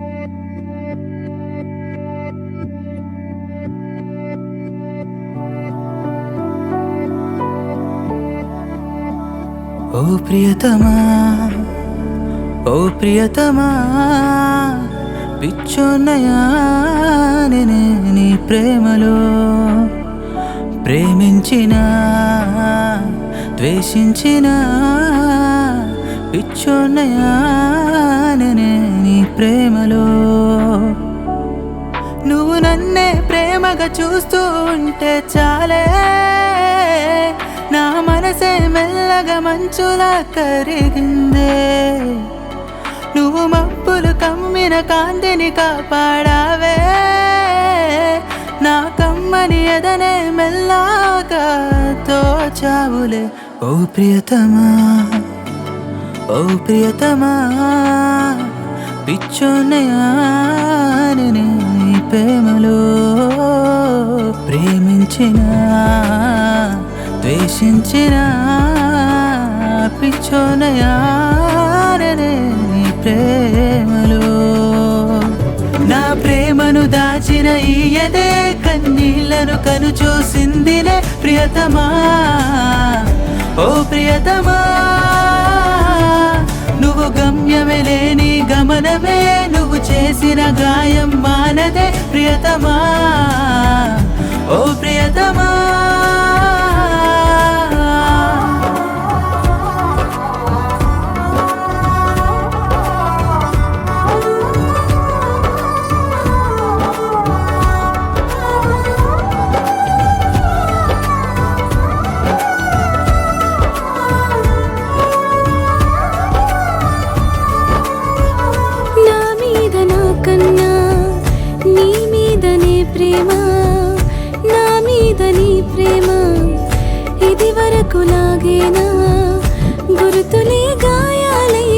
ఓ ప్రియతమా, ఓ ప్రియతమా, పిచ్చోన్నయా నేనే నీ ప్రేమలో. ప్రేమించినా ద్వేషించినా పిచ్చోన్నయా నేనే నీ ప్రేమలో. నువ్వు నన్నే ప్రేమగా చూస్తూ ఉంటే చాలే, నా మనసే మెల్లగా మంచులా కరిగిందే. నువ్వు మబ్బులు కమ్మిన కాంతిని కాపాడావే, నా కమ్మని ఎదనే మెల్లగా తోచావులే. ఓ ప్రియతమా, ఓ ప్రియతమా, పిచ్చోన్నయా నేనే నీ ప్రేమలో. ప్రేమించినా ద్వేషించినా పిచ్చోన్నయా నేనే నీ ప్రేమలో. నా ప్రేమను దాచిన ఈ ఎదే కన్నీళ్లను కను చూసిందిలే ప్రియతమా. ఓ ప్రియతమా, నువ్వు గమ్యమే లేని గమనమే, నువ్వు చేసిన గాయం మానదే ప్రియతమా. ఓ ప్రియతమా, నా మీద నీ ప్రేమ ఇది వరకు లాగేనా? గుర్తులే గాయాలై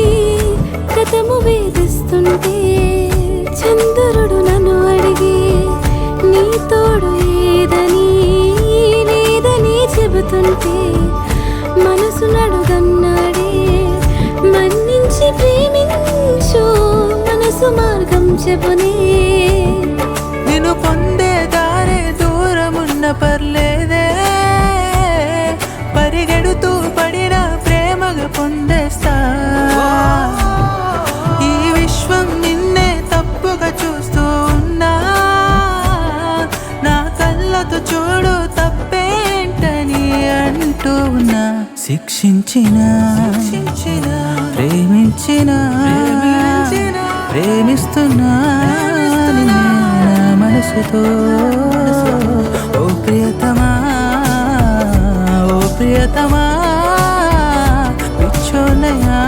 గతము వేధిస్తుంటే, చంద్రుడు నన్ను అడిగి నీ తోడు ఏదని లేదని చెబుతుంటే, మనసు నడుగన్నాడే మన్నించి ప్రేమించు మనసు మార్గం చెబునే. నిన్ను పొందే దారే దూరమున్న పర్లేదే, పరిగెడుతూ పడిన ప్రేమగా పొందేస్తా. ఈ విశ్వం నిన్నే తప్పుగా చూస్తూ ఉన్నా, నా కళ్ళతో చూడు తప్పేంటని అంటూ ఉన్నా. శిక్షించినా ప్రేమించినా ప్రేమిస్తున్నా మనసుతో. ఓ ప్రియతమా, ఓ ప్రియతమా, పిచ్చోన్నయా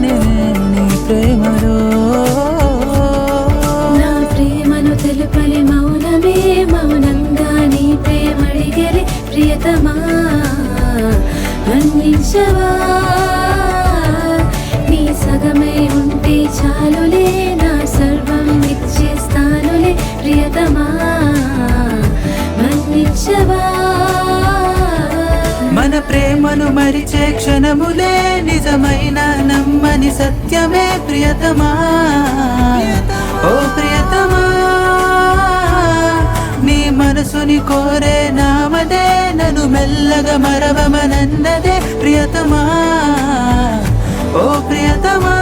నేనే నీ ప్రేమలో. నా ప్రేమను తెలుపలి మౌనమే, మౌనంగా నీ ప్రేమడిగలి ప్రియతమా. మన్నించవా, నీ సగమై ఉంటే చాలులే, నా సర్వం ఇచ్చేస్తానులే ప్రియతమా. మన్నించవా, మన ప్రేమను మరిచే క్షణములే నిజమైన నమ్మని సత్యమే ప్రియతమా. ఓ ప్రియతమా, నీ మనసుని కోరే నామదే, నన్ను మెల్లగా మరవమనన్నదే ప్రియతమా. ఓ ప్రియతమా.